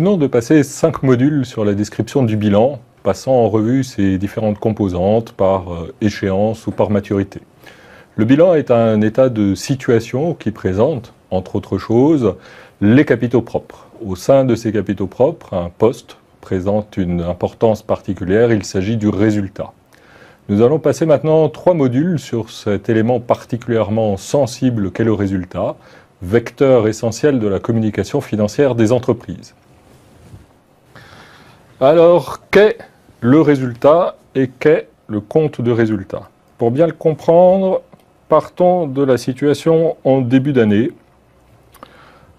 venons de passer 5 modules sur la description du bilan, passant en revue ses différentes composantes par échéance ou par maturité. Le bilan est un état de situation qui présente, entre autres choses, les capitaux propres. Au sein de ces capitaux propres, un poste présente une importance particulière, il s'agit du résultat. Nous allons passer maintenant 3 modules sur cet élément particulièrement sensible qu'est le résultat, vecteur essentiel de la communication financière des entreprises. Alors, qu'est le résultat et qu'est le compte de résultat? Pour bien le comprendre, partons de la situation en début d'année.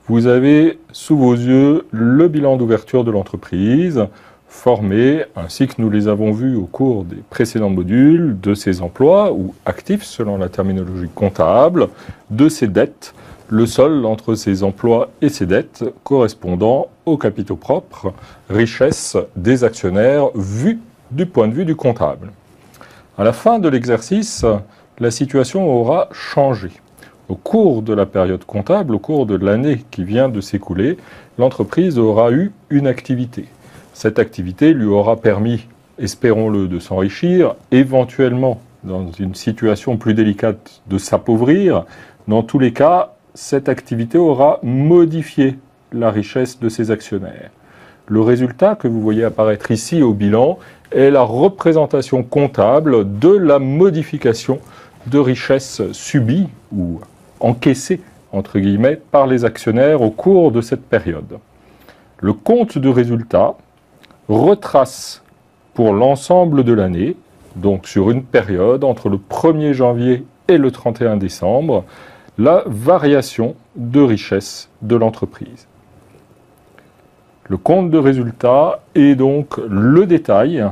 Vous avez sous vos yeux le bilan d'ouverture de l'entreprise, formé, ainsi que nous les avons vus au cours des précédents modules, de ses emplois, ou actifs selon la terminologie comptable, de ses dettes, le solde entre ses emplois et ses dettes correspondant aux capitaux propres, richesse des actionnaires vus du point de vue du comptable. À la fin de l'exercice, la situation aura changé. Au cours de la période comptable, au cours de l'année qui vient de s'écouler, l'entreprise aura eu une activité. Cette activité lui aura permis, espérons-le, de s'enrichir, éventuellement, dans une situation plus délicate, de s'appauvrir. Dans tous les cas, cette activité aura modifié la richesse de ses actionnaires. Le résultat que vous voyez apparaître ici au bilan est la représentation comptable de la modification de richesse subie ou encaissée, entre guillemets, par les actionnaires au cours de cette période. Le compte de résultat retrace pour l'ensemble de l'année, donc sur une période entre le 1er janvier et le 31 décembre, la variation de richesse de l'entreprise. Le compte de résultat est donc le détail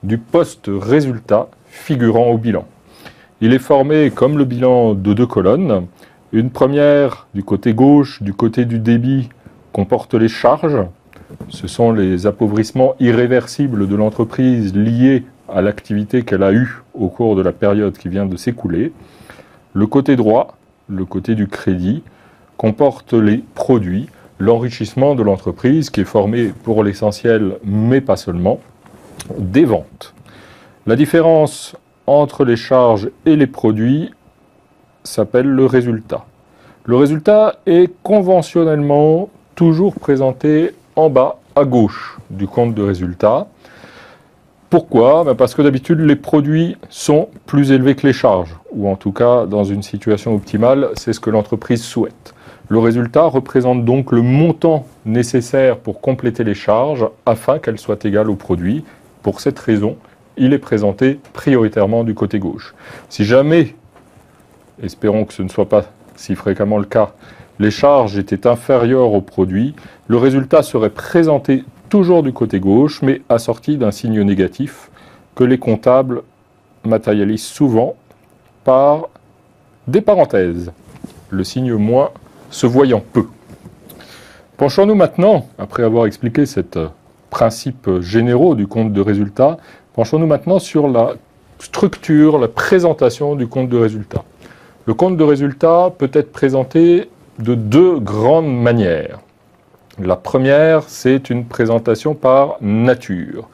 du post-résultat figurant au bilan. Il est formé, comme le bilan, de 2 colonnes. Une première, du côté gauche, du côté du débit, comporte les charges. Ce sont les appauvrissements irréversibles de l'entreprise liés à l'activité qu'elle a eue au cours de la période qui vient de s'écouler. Le côté droit, le côté du crédit, comporte les produits, l'enrichissement de l'entreprise qui est formé pour l'essentiel, mais pas seulement, des ventes. La différence entre les charges et les produits s'appelle le résultat. Le résultat est conventionnellement toujours présenté en bas à gauche du compte de résultat. Pourquoi? Parce que d'habitude les produits sont plus élevés que les charges, ou en tout cas dans une situation optimale, c'est ce que l'entreprise souhaite. Le résultat représente donc le montant nécessaire pour compléter les charges afin qu'elles soient égales aux produits. Pour cette raison, il est présenté prioritairement du côté gauche. Si jamais, espérons que ce ne soit pas si fréquemment le cas, les charges étaient inférieures aux produits, le résultat serait présenté toujours du côté gauche, mais assorti d'un signe négatif que les comptables matérialisent souvent par des parenthèses, le signe moins se voyant peu. Penchons-nous maintenant, après avoir expliqué ces principes généraux du compte de résultat, penchons-nous maintenant sur la structure, la présentation du compte de résultat. Le compte de résultat peut être présenté de 2 grandes manières. La première, c'est une présentation par nature.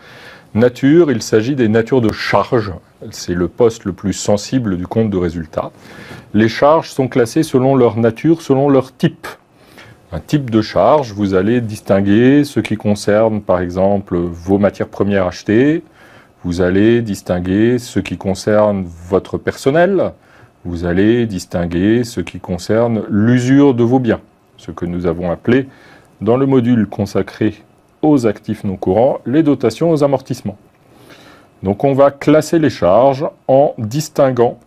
Nature, il s'agit des natures de charges. C'est le poste le plus sensible du compte de résultat. Les charges sont classées selon leur nature, selon leur type. Un type de charge, vous allez distinguer ce qui concerne, par exemple, vos matières premières achetées. Vous allez distinguer ce qui concerne votre personnel. Vous allez distinguer ce qui concerne l'usure de vos biens, ce que nous avons appelé, dans le module consacré aux actifs non courants, les dotations aux amortissements. Donc on va classer les charges en distinguant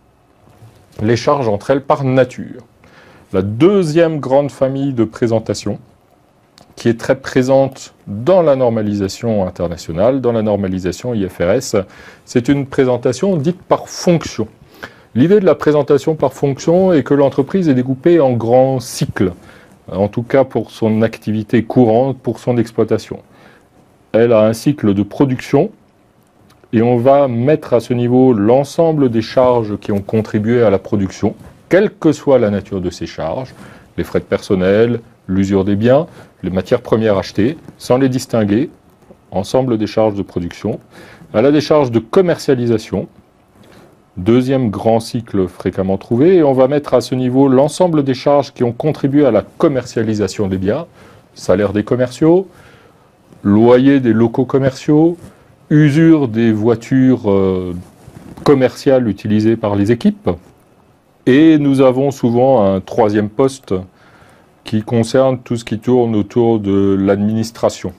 les charges entre elles par nature. La deuxième grande famille de présentation, qui est très présente dans la normalisation internationale, dans la normalisation IFRS, c'est une présentation dite par fonction. L'idée de la présentation par fonction est que l'entreprise est découpée en grands cycles, en tout cas pour son activité courante, pour son exploitation. Elle a un cycle de production et on va mettre à ce niveau l'ensemble des charges qui ont contribué à la production, quelle que soit la nature de ces charges, les frais de personnel, l'usure des biens, les matières premières achetées, sans les distinguer, ensemble des charges de production. Elle a des charges de commercialisation, deuxième grand cycle fréquemment trouvé, et on va mettre à ce niveau l'ensemble des charges qui ont contribué à la commercialisation des biens, salaire des commerciaux, loyer des locaux commerciaux, usure des voitures commerciales utilisées par les équipes. Et nous avons souvent un troisième poste qui concerne tout ce qui tourne autour de l'administration.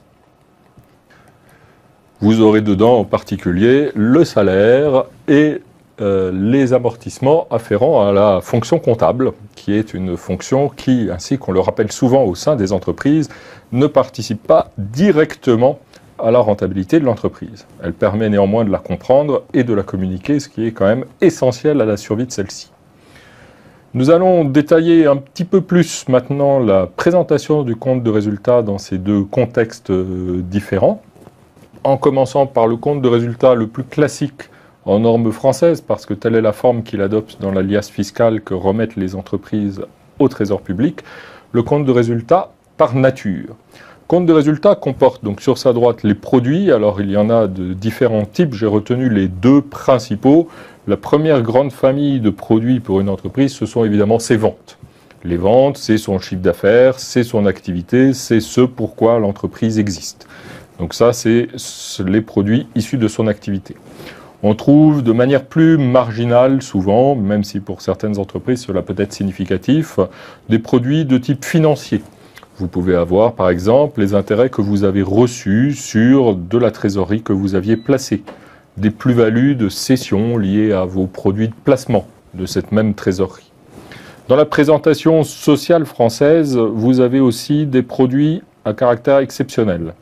Vous aurez dedans en particulier le salaire et les amortissements afférents à la fonction comptable, qui est une fonction qui, ainsi qu'on le rappelle souvent au sein des entreprises, ne participe pas directement à la rentabilité de l'entreprise. Elle permet néanmoins de la comprendre et de la communiquer, ce qui est quand même essentiel à la survie de celle-ci. Nous allons détailler un petit peu plus maintenant la présentation du compte de résultat dans ces deux contextes différents, en commençant par le compte de résultat le plus classique en norme française, parce que telle est la forme qu'il adopte dans la liasse fiscale que remettent les entreprises au Trésor public, le compte de résultat par nature. Compte de résultat comporte donc sur sa droite les produits, alors il y en a de différents types, j'ai retenu les deux principaux. La première grande famille de produits pour une entreprise, ce sont évidemment ses ventes. Les ventes, c'est son chiffre d'affaires, c'est son activité, c'est ce pourquoi l'entreprise existe. Donc ça, c'est les produits issus de son activité. On trouve de manière plus marginale, souvent, même si pour certaines entreprises cela peut être significatif, des produits de type financier. Vous pouvez avoir, par exemple, les intérêts que vous avez reçus sur de la trésorerie que vous aviez placée, des plus-values de cession liées à vos produits de placement de cette même trésorerie. Dans la présentation sociale française, vous avez aussi des produits à caractère exceptionnel.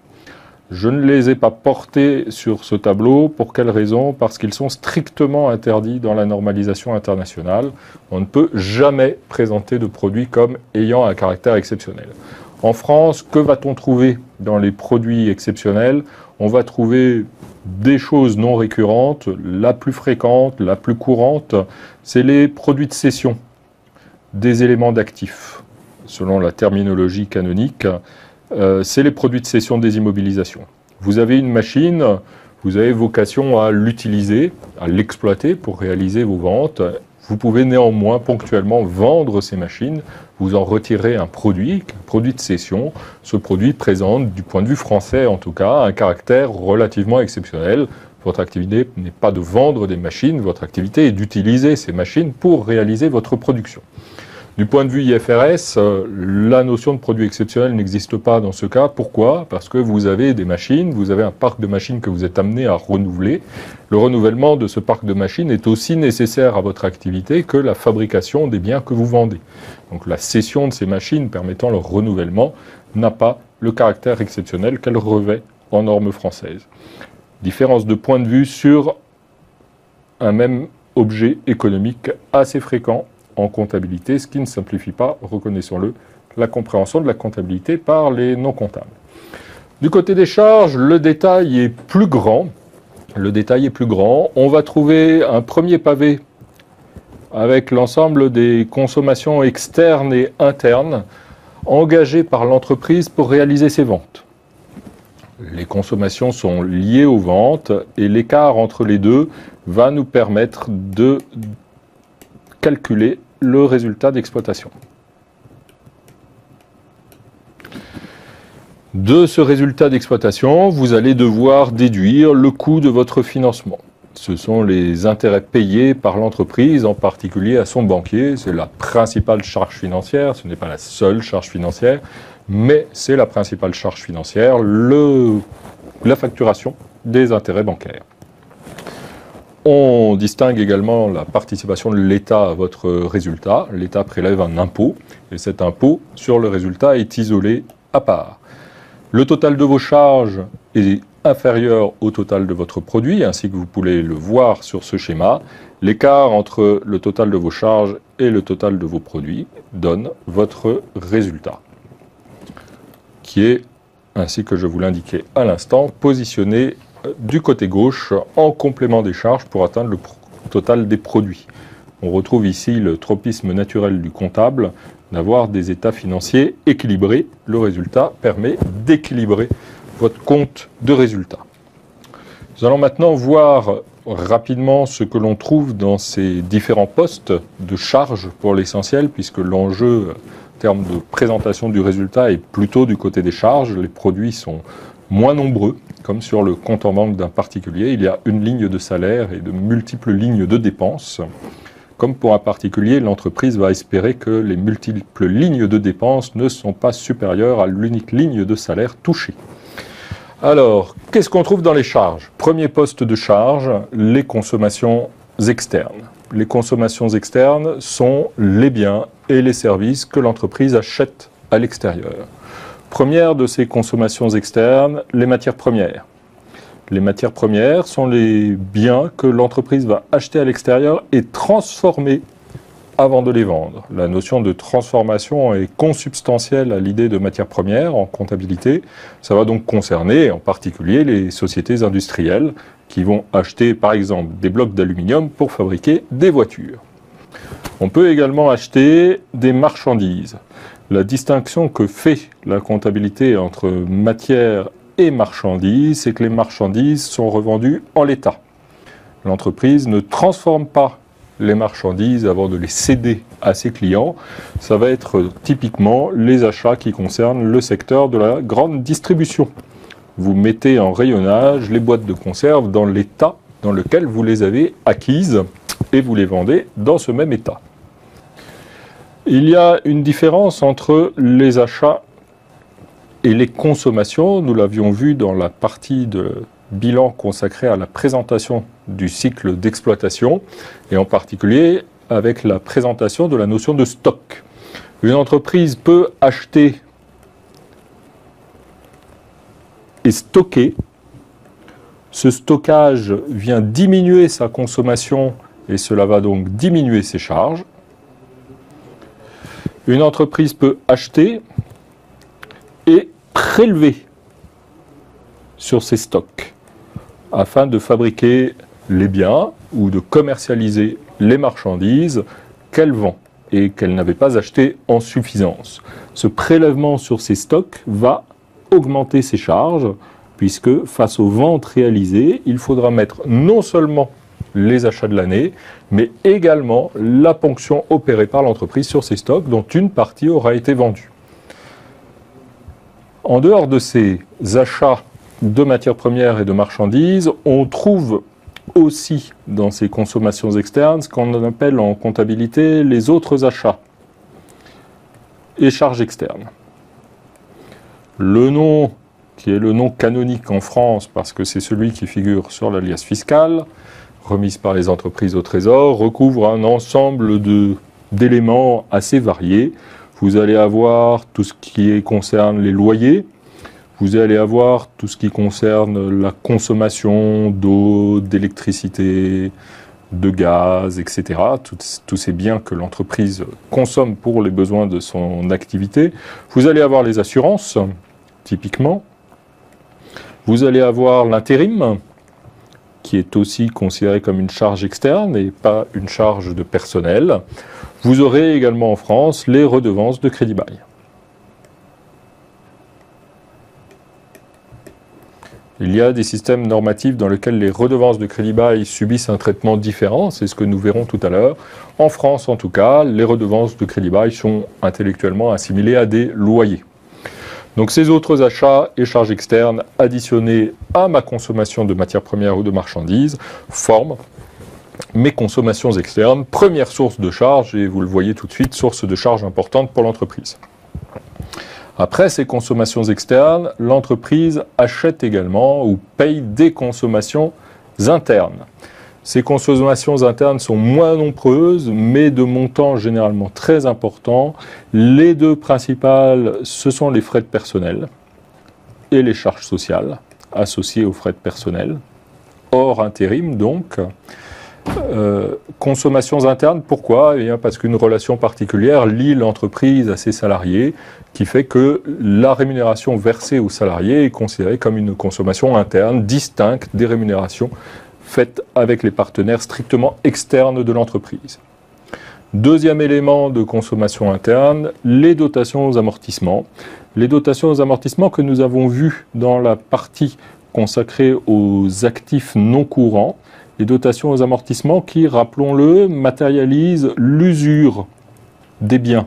Je ne les ai pas portés sur ce tableau. Pour quelle raison? Parce qu'ils sont strictement interdits dans la normalisation internationale. On ne peut jamais présenter de produits comme ayant un caractère exceptionnel. En France, que va-t-on trouver dans les produits exceptionnels? On va trouver des choses non récurrentes. La plus fréquente, la plus courante, c'est les produits de cession des éléments d'actifs. Selon la terminologie canonique, c'est les produits de cession des immobilisations. Vous avez une machine, vous avez vocation à l'utiliser, à l'exploiter pour réaliser vos ventes. Vous pouvez néanmoins ponctuellement vendre ces machines, vous en retirez un produit de cession. Ce produit présente, du point de vue français en tout cas, un caractère relativement exceptionnel. Votre activité n'est pas de vendre des machines, votre activité est d'utiliser ces machines pour réaliser votre production. Du point de vue IFRS, la notion de produit exceptionnel n'existe pas dans ce cas. Pourquoi? Parce que vous avez des machines, vous avez un parc de machines que vous êtes amené à renouveler. Le renouvellement de ce parc de machines est aussi nécessaire à votre activité que la fabrication des biens que vous vendez. Donc la cession de ces machines permettant leur renouvellement n'a pas le caractère exceptionnel qu'elle revêt en norme française. Différence de point de vue sur un même objet économique assez fréquent en comptabilité, ce qui ne simplifie pas, reconnaissons-le, la compréhension de la comptabilité par les non-comptables. Du côté des charges, le détail est plus grand. On va trouver un premier pavé avec l'ensemble des consommations externes et internes engagées par l'entreprise pour réaliser ses ventes. Les consommations sont liées aux ventes et l'écart entre les deux va nous permettre de calculer le résultat d'exploitation. De ce résultat d'exploitation, vous allez devoir déduire le coût de votre financement. Ce sont les intérêts payés par l'entreprise, en particulier à son banquier. C'est la principale charge financière, ce n'est pas la seule charge financière, mais c'est la principale charge financière, la facturation des intérêts bancaires. On distingue également la participation de l'État à votre résultat. L'État prélève un impôt, et cet impôt sur le résultat est isolé à part. Le total de vos charges est inférieur au total de votre produit, ainsi que vous pouvez le voir sur ce schéma. L'écart entre le total de vos charges et le total de vos produits donne votre résultat, qui est, ainsi que je vous l'indiquais à l'instant, positionné du côté gauche en complément des charges pour atteindre le total des produits. On retrouve ici le tropisme naturel du comptable, d'avoir des états financiers équilibrés. Le résultat permet d'équilibrer votre compte de résultat. Nous allons maintenant voir rapidement ce que l'on trouve dans ces différents postes de charge pour l'essentiel, puisque l'enjeu en termes de présentation du résultat est plutôt du côté des charges. Les produits sont moins nombreux, comme sur le compte en banque d'un particulier. Il y a une ligne de salaire et de multiples lignes de dépenses. Comme pour un particulier, l'entreprise va espérer que les multiples lignes de dépenses ne sont pas supérieures à l'unique ligne de salaire touchée. Alors, qu'est-ce qu'on trouve dans les charges? Premier poste de charge, les consommations externes. Les consommations externes sont les biens et les services que l'entreprise achète à l'extérieur. Première de ces consommations externes, les matières premières. Les matières premières sont les biens que l'entreprise va acheter à l'extérieur et transformer avant de les vendre. La notion de transformation est consubstantielle à l'idée de matières premières en comptabilité. Ça va donc concerner en particulier les sociétés industrielles qui vont acheter par exemple des blocs d'aluminium pour fabriquer des voitures. On peut également acheter des marchandises. La distinction que fait la comptabilité entre matières et marchandises, c'est que les marchandises sont revendues en l'état. L'entreprise ne transforme pas les marchandises avant de les céder à ses clients. Ça va être typiquement les achats qui concernent le secteur de la grande distribution. Vous mettez en rayonnage les boîtes de conserve dans l'état dans lequel vous les avez acquises et vous les vendez dans ce même état. Il y a une différence entre les achats et les consommations. Nous l'avions vu dans la partie de bilan consacré à la présentation du cycle d'exploitation et en particulier avec la présentation de la notion de stock. Une entreprise peut acheter et stocker. Ce stockage vient diminuer sa consommation et cela va donc diminuer ses charges. Une entreprise peut acheter et prélever sur ses stocks afin de fabriquer les biens ou de commercialiser les marchandises qu'elle vend et qu'elle n'avait pas achetées en suffisance. Ce prélèvement sur ses stocks va augmenter ses charges puisque face aux ventes réalisées, il faudra mettre non seulement les achats de l'année, mais également la ponction opérée par l'entreprise sur ses stocks dont une partie aura été vendue. En dehors de ces achats de matières premières et de marchandises, on trouve aussi dans ces consommations externes ce qu'on appelle en comptabilité les autres achats et charges externes. Le nom, qui est le nom canonique en France parce que c'est celui qui figure sur la liasse fiscale, remise par les entreprises au Trésor, recouvre un ensemble d'éléments assez variés. Vous allez avoir tout ce qui concerne les loyers, vous allez avoir tout ce qui concerne la consommation d'eau, d'électricité, de gaz, etc. Tous ces biens que l'entreprise consomme pour les besoins de son activité. Vous allez avoir les assurances, typiquement. Vous allez avoir l'intérim, qui est aussi considéré comme une charge externe et pas une charge de personnel. Vous aurez également en France les redevances de crédit-bail. Il y a des systèmes normatifs dans lesquels les redevances de crédit-bail subissent un traitement différent, c'est ce que nous verrons tout à l'heure. En France, en tout cas, les redevances de crédit-bail sont intellectuellement assimilées à des loyers. Donc ces autres achats et charges externes additionnés à ma consommation de matières premières ou de marchandises forment mes consommations externes, première source de charge, et vous le voyez tout de suite, source de charge importante pour l'entreprise. Après ces consommations externes, l'entreprise achète également ou paye des consommations internes. Ces consommations internes sont moins nombreuses, mais de montants généralement très importants. Les deux principales, ce sont les frais de personnel et les charges sociales associées aux frais de personnel, hors intérim donc. Consommations internes, pourquoi? Eh bien parce qu'une relation particulière lie l'entreprise à ses salariés, qui fait que la rémunération versée aux salariés est considérée comme une consommation interne, distincte des rémunérations faites avec les partenaires strictement externes de l'entreprise. Deuxième élément de consommation interne, les dotations aux amortissements. Les dotations aux amortissements que nous avons vues dans la partie consacrée aux actifs non courants. Les dotations aux amortissements qui, rappelons-le, matérialisent l'usure des biens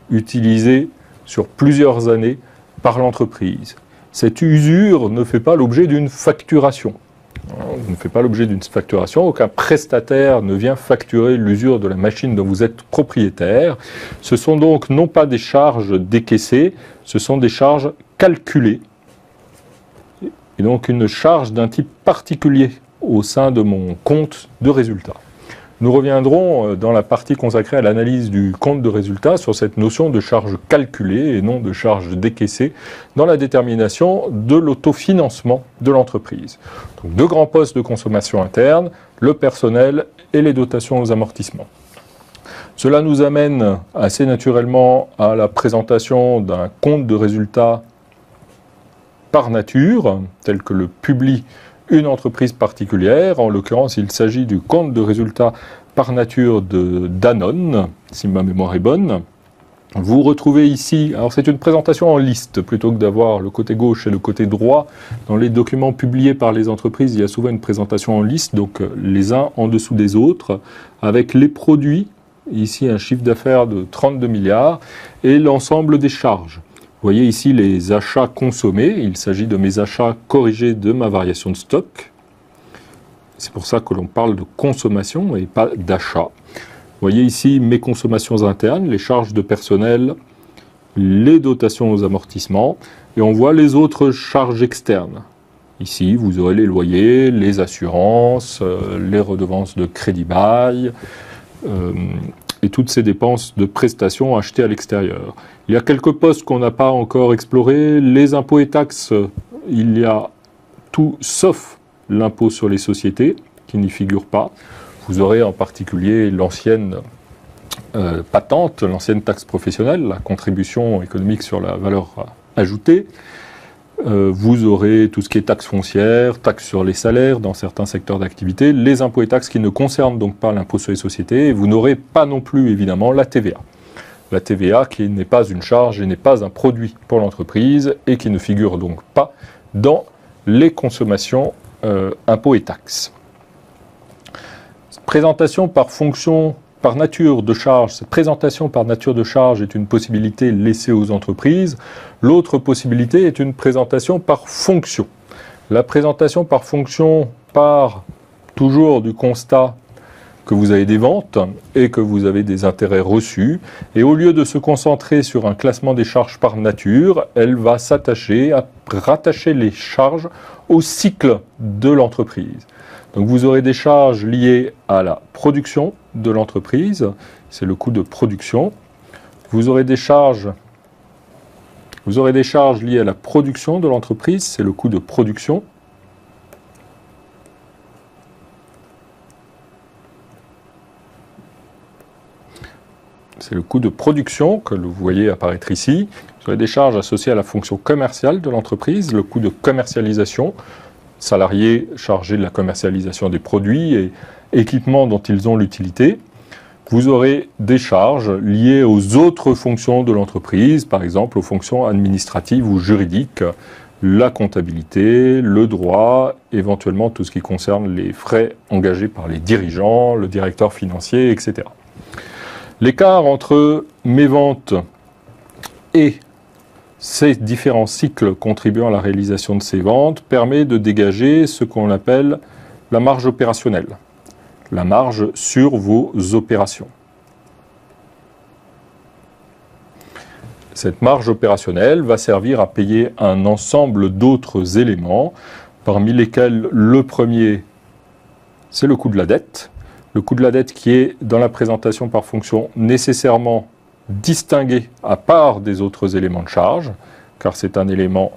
utilisés sur plusieurs années par l'entreprise. Cette usure ne fait pas l'objet d'une facturation. Ne fait pas l'objet d'une facturation, aucun prestataire ne vient facturer l'usure de la machine dont vous êtes propriétaire. Ce sont donc non pas des charges décaissées, ce sont des charges calculées. Et donc une charge d'un type particulier au sein de mon compte de résultat. Nous reviendrons dans la partie consacrée à l'analyse du compte de résultat sur cette notion de charge calculée et non de charge décaissée dans la détermination de l'autofinancement de l'entreprise. Donc deux grands postes de consommation interne, le personnel et les dotations aux amortissements. Cela nous amène assez naturellement à la présentation d'un compte de résultat par nature, tel que le publie une entreprise particulière. En l'occurrence, il s'agit du compte de résultat par nature de Danone, si ma mémoire est bonne. Vous retrouvez ici, alors c'est une présentation en liste, plutôt que d'avoir le côté gauche et le côté droit. Dans les documents publiés par les entreprises, il y a souvent une présentation en liste, donc les uns en dessous des autres, avec les produits, ici un chiffre d'affaires de 32 milliards, et l'ensemble des charges. Vous voyez ici les achats consommés, il s'agit de mes achats corrigés de ma variation de stock. C'est pour ça que l'on parle de consommation et pas d'achat. Vous voyez ici mes consommations internes, les charges de personnel, les dotations aux amortissements, et on voit les autres charges externes. Ici, vous aurez les loyers, les assurances, les redevances de crédit-bail, et toutes ces dépenses de prestations achetées à l'extérieur. Il y a quelques postes qu'on n'a pas encore explorés. Les impôts et taxes, il y a tout sauf l'impôt sur les sociétés, qui n'y figure pas. Vous aurez en particulier l'ancienne patente, l'ancienne taxe professionnelle, la contribution économique sur la valeur ajoutée. Vous aurez tout ce qui est taxes foncières, taxes sur les salaires dans certains secteurs d'activité, les impôts et taxes qui ne concernent donc pas l'impôt sur les sociétés, et vous n'aurez pas non plus évidemment la TVA. La TVA qui n'est pas une charge et n'est pas un produit pour l'entreprise et qui ne figure donc pas dans les consommations impôts et taxes. Présentation par fonction, par nature de charge. Cette présentation par nature de charge est une possibilité laissée aux entreprises. L'autre possibilité est une présentation par fonction. La présentation par fonction part toujours du constat que vous avez des ventes et que vous avez des intérêts reçus. Et au lieu de se concentrer sur un classement des charges par nature, elle va s'attacher à rattacher les charges au cycle de l'entreprise. Donc vous aurez des charges liées à la production de l'entreprise, c'est le coût de production. Vous aurez des charges liées à la production de l'entreprise, c'est le coût de production. C'est le coût de production que vous voyez apparaître ici. Vous aurez des charges associées à la fonction commerciale de l'entreprise, le coût de commercialisation, salariés chargés de la commercialisation des produits et équipements dont ils ont l'utilité. Vous aurez des charges liées aux autres fonctions de l'entreprise, par exemple aux fonctions administratives ou juridiques, la comptabilité, le droit, éventuellement tout ce qui concerne les frais engagés par les dirigeants, le directeur financier, etc. L'écart entre mes ventes et ces différents cycles contribuant à la réalisation de ces ventes permet de dégager ce qu'on appelle la marge opérationnelle, la marge sur vos opérations. Cette marge opérationnelle va servir à payer un ensemble d'autres éléments, parmi lesquels le premier, c'est le coût de la dette. Le coût de la dette qui est, dans la présentation par fonction, nécessairement distingué à part des autres éléments de charge, car c'est un élément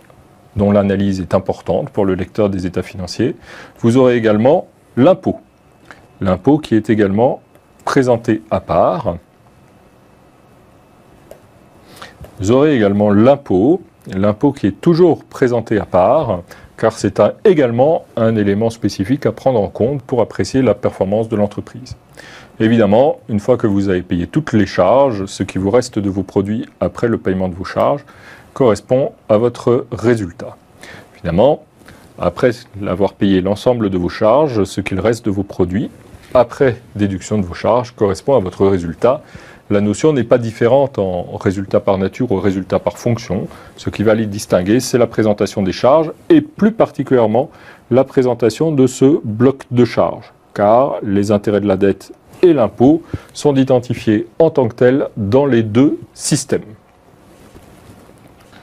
dont l'analyse est importante pour le lecteur des états financiers. Vous aurez également l'impôt. L'impôt qui est également présenté à part. Vous aurez également l'impôt qui est toujours présenté à part, car c'est également un élément spécifique à prendre en compte pour apprécier la performance de l'entreprise. Évidemment, une fois que vous avez payé toutes les charges, ce qui vous reste de vos produits après le paiement de vos charges correspond à votre résultat. Évidemment, après avoir payé l'ensemble de vos charges, ce qu'il reste de vos produits, après déduction de vos charges, correspond à votre résultat. La notion n'est pas différente en résultat par nature ou résultat par fonction. Ce qui va les distinguer, c'est la présentation des charges et plus particulièrement la présentation de ce bloc de charges, car les intérêts de la dette et l'impôt sont identifiés en tant que tels dans les deux systèmes.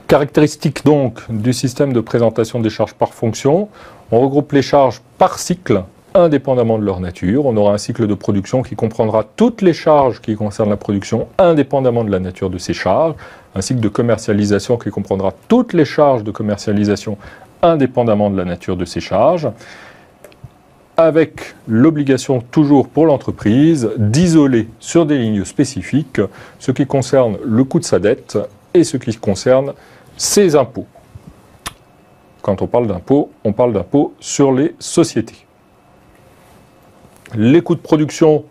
Caractéristique donc du système de présentation des charges par fonction, on regroupe les charges par cycle, indépendamment de leur nature. On aura un cycle de production qui comprendra toutes les charges qui concernent la production, indépendamment de la nature de ces charges. Un cycle de commercialisation qui comprendra toutes les charges de commercialisation, indépendamment de la nature de ces charges, avec l'obligation toujours pour l'entreprise d'isoler sur des lignes spécifiques ce qui concerne le coût de sa dette et ce qui concerne ses impôts. Quand on parle d'impôts, on parle d'impôts sur les sociétés. Les coûts de production,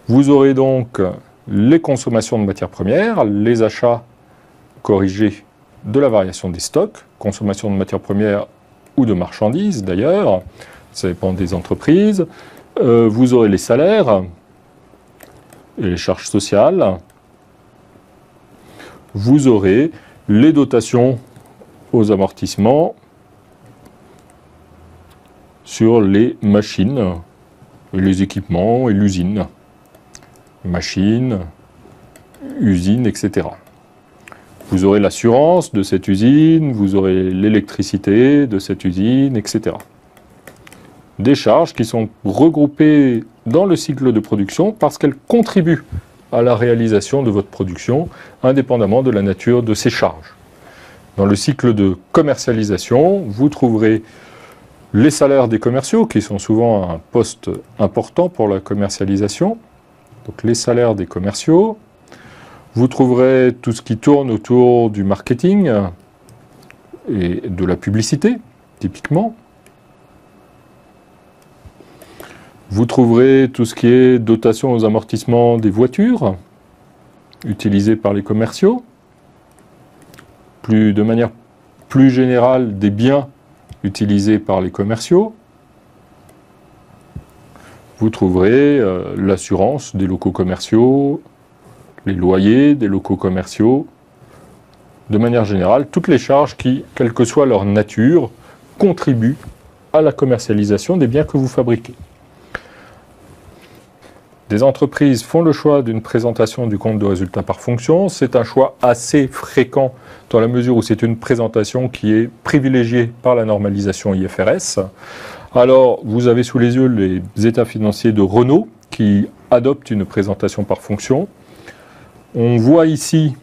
vous aurez donc les consommations de matières premières, les achats corrigés de la variation des stocks, consommation de matières premières ou de marchandises d'ailleurs, ça dépend des entreprises. Vous aurez les salaires et les charges sociales. Vous aurez les dotations aux amortissements sur les machines, et les équipements et l'usine. Machines, usines, etc. Vous aurez l'assurance de cette usine, vous aurez l'électricité de cette usine, etc. Des charges qui sont regroupées dans le cycle de production parce qu'elles contribuent à la réalisation de votre production, indépendamment de la nature de ces charges. Dans le cycle de commercialisation, vous trouverez les salaires des commerciaux, qui sont souvent un poste important pour la commercialisation. Donc les salaires des commerciaux. Vous trouverez tout ce qui tourne autour du marketing et de la publicité, typiquement. Vous trouverez tout ce qui est dotation aux amortissements des voitures, utilisées par les commerciaux. De manière plus générale, des biens utilisés par les commerciaux. Vous trouverez l'assurance des locaux commerciaux, les loyers des locaux commerciaux. De manière générale, toutes les charges qui, quelle que soit leur nature, contribuent à la commercialisation des biens que vous fabriquez. Des entreprises font le choix d'une présentation du compte de résultat par fonction. C'est un choix assez fréquent dans la mesure où c'est une présentation qui est privilégiée par la normalisation IFRS. Alors, vous avez sous les yeux les états financiers de Renault qui adoptent une présentation par fonction. On voit ici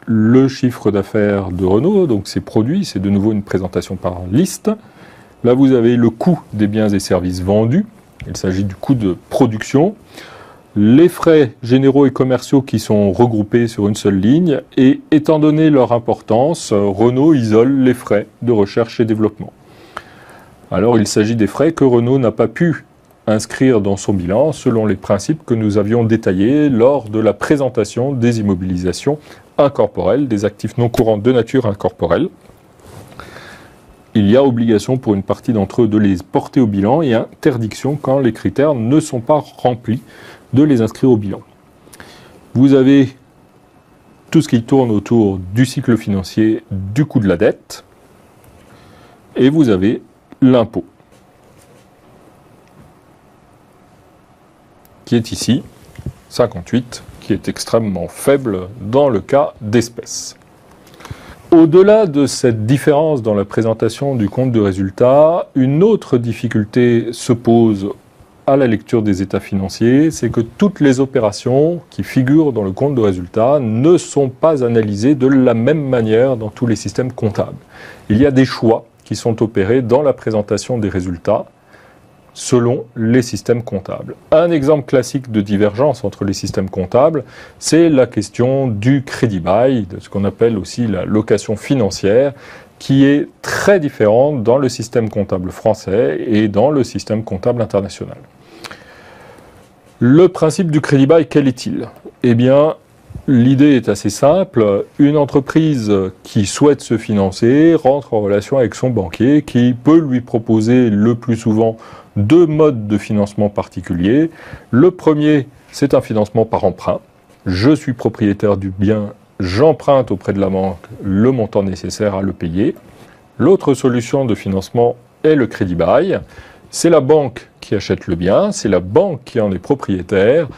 le chiffre d'affaires de Renault, donc ses produits, c'est de nouveau une présentation par liste. Là, vous avez le coût des biens et services vendus. Il s'agit du coût de production. Les frais généraux et commerciaux qui sont regroupés sur une seule ligne et étant donné leur importance, Renault isole les frais de recherche et développement. Alors il s'agit des frais que Renault n'a pas pu inscrire dans son bilan selon les principes que nous avions détaillés lors de la présentation des immobilisations incorporelles, des actifs non courants de nature incorporelle. Il y a obligation pour une partie d'entre eux de les porter au bilan et interdiction quand les critères ne sont pas remplis de les inscrire au bilan. Vous avez tout ce qui tourne autour du cycle financier, du coût de la dette, et vous avez l'impôt, qui est ici, 58, qui est extrêmement faible dans le cas d'espèces. Au-delà de cette différence dans la présentation du compte de résultat, une autre difficulté se pose à la lecture des états financiers, c'est que toutes les opérations qui figurent dans le compte de résultat ne sont pas analysées de la même manière dans tous les systèmes comptables. Il y a des choix qui sont opérés dans la présentation des résultats selon les systèmes comptables. Un exemple classique de divergence entre les systèmes comptables, c'est la question du crédit bail, de ce qu'on appelle aussi la location financière, qui est très différente dans le système comptable français et dans le système comptable international. Le principe du crédit bail, quel est-il? Eh bien, l'idée est assez simple. Une entreprise qui souhaite se financer rentre en relation avec son banquier qui peut lui proposer le plus souvent deux modes de financement particuliers. Le premier, c'est un financement par emprunt. Je suis propriétaire du bien, j'emprunte auprès de la banque le montant nécessaire à le payer. L'autre solution de financement est le crédit bail. C'est la banque qui achète le bien, c'est la banque qui en est propriétaire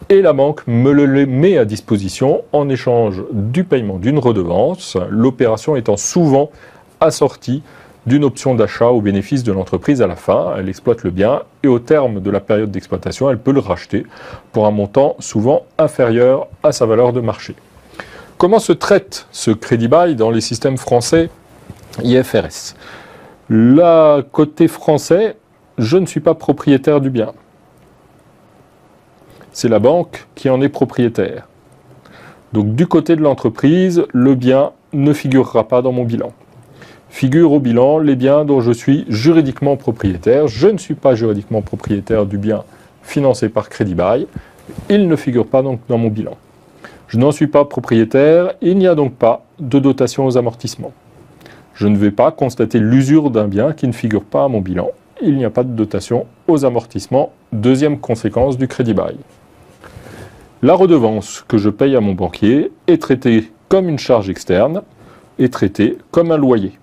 et la banque me le met à disposition en échange du paiement d'une redevance, l'opération étant souvent assortie d'une option d'achat au bénéfice de l'entreprise à la fin. Elle exploite le bien et au terme de la période d'exploitation, elle peut le racheter pour un montant souvent inférieur à sa valeur de marché. Comment se traite ce crédit bail dans les systèmes français IFRS? Là, côté français, je ne suis pas propriétaire du bien. C'est la banque qui en est propriétaire. Donc du côté de l'entreprise, le bien ne figurera pas dans mon bilan. Figurent au bilan les biens dont je suis juridiquement propriétaire. Je ne suis pas juridiquement propriétaire du bien financé par crédit bail. Il ne figure pas donc dans mon bilan. Je n'en suis pas propriétaire, il n'y a donc pas de dotation aux amortissements. Je ne vais pas constater l'usure d'un bien qui ne figure pas à mon bilan. Il n'y a pas de dotation aux amortissements. Deuxième conséquence du crédit bail. La redevance que je paye à mon banquier est traitée comme une charge externe et traitée comme un loyer.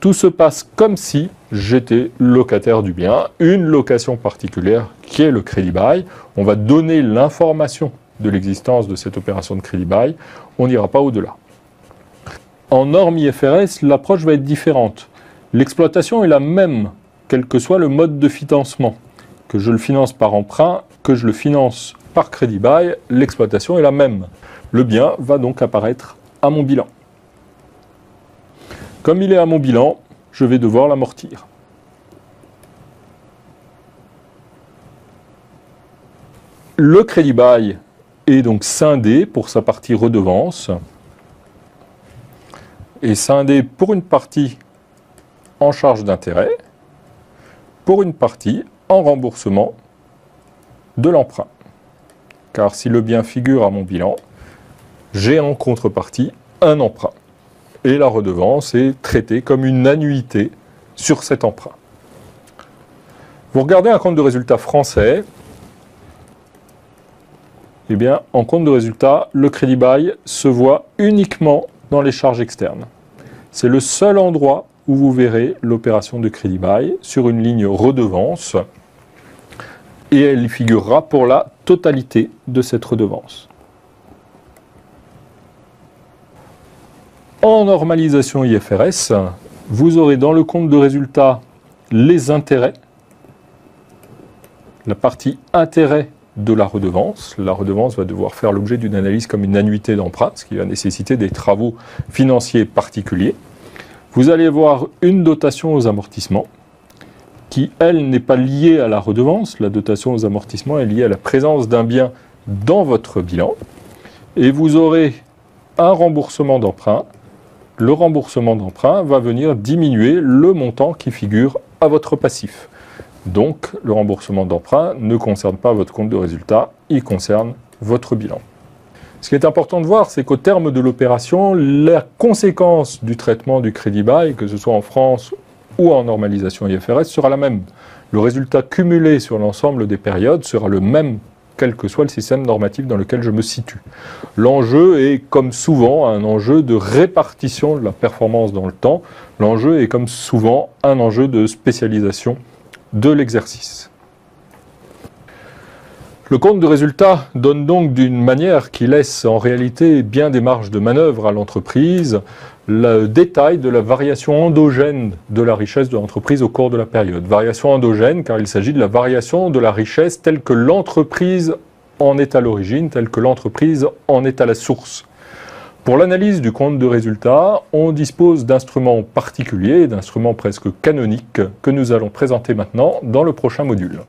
Tout se passe comme si j'étais locataire du bien, une location particulière qui est le crédit bail. On va donner l'information de l'existence de cette opération de crédit bail, on n'ira pas au-delà. En norme IFRS, l'approche va être différente. L'exploitation est la même, quel que soit le mode de financement. Que je le finance par emprunt, que je le finance par crédit bail, l'exploitation est la même. Le bien va donc apparaître à mon bilan. Comme il est à mon bilan, je vais devoir l'amortir. Le crédit bail est donc scindé pour sa partie redevance et scindé pour une partie en charge d'intérêt, pour une partie en remboursement de l'emprunt. Car si le bien figure à mon bilan, j'ai en contrepartie un emprunt. Et la redevance est traitée comme une annuité sur cet emprunt. Vous regardez un compte de résultat français, eh bien, en compte de résultat, le crédit bail se voit uniquement dans les charges externes. C'est le seul endroit où vous verrez l'opération de crédit bail sur une ligne redevance et elle y figurera pour la totalité de cette redevance. En normalisation IFRS, vous aurez dans le compte de résultat les intérêts, la partie intérêt de la redevance. La redevance va devoir faire l'objet d'une analyse comme une annuité d'emprunt, ce qui va nécessiter des travaux financiers particuliers. Vous allez voir une dotation aux amortissements qui, elle, n'est pas liée à la redevance. La dotation aux amortissements est liée à la présence d'un bien dans votre bilan. Et vous aurez un remboursement d'emprunt. Le remboursement d'emprunt va venir diminuer le montant qui figure à votre passif. Donc, le remboursement d'emprunt ne concerne pas votre compte de résultat, il concerne votre bilan. Ce qui est important de voir, c'est qu'au terme de l'opération, la conséquence du traitement du crédit bail, que ce soit en France ou en normalisation IFRS, sera la même. Le résultat cumulé sur l'ensemble des périodes sera le même, quel que soit le système normatif dans lequel je me situe. L'enjeu est, comme souvent, un enjeu de répartition de la performance dans le temps. L'enjeu est, comme souvent, un enjeu de spécialisation de l'exercice. Le compte de résultat donne donc d'une manière qui laisse en réalité bien des marges de manœuvre à l'entreprise le détail de la variation endogène de la richesse de l'entreprise au cours de la période. Variation endogène car il s'agit de la variation de la richesse telle que l'entreprise en est à l'origine, telle que l'entreprise en est à la source. Pour l'analyse du compte de résultat, on dispose d'instruments particuliers, d'instruments presque canoniques que nous allons présenter maintenant dans le prochain module.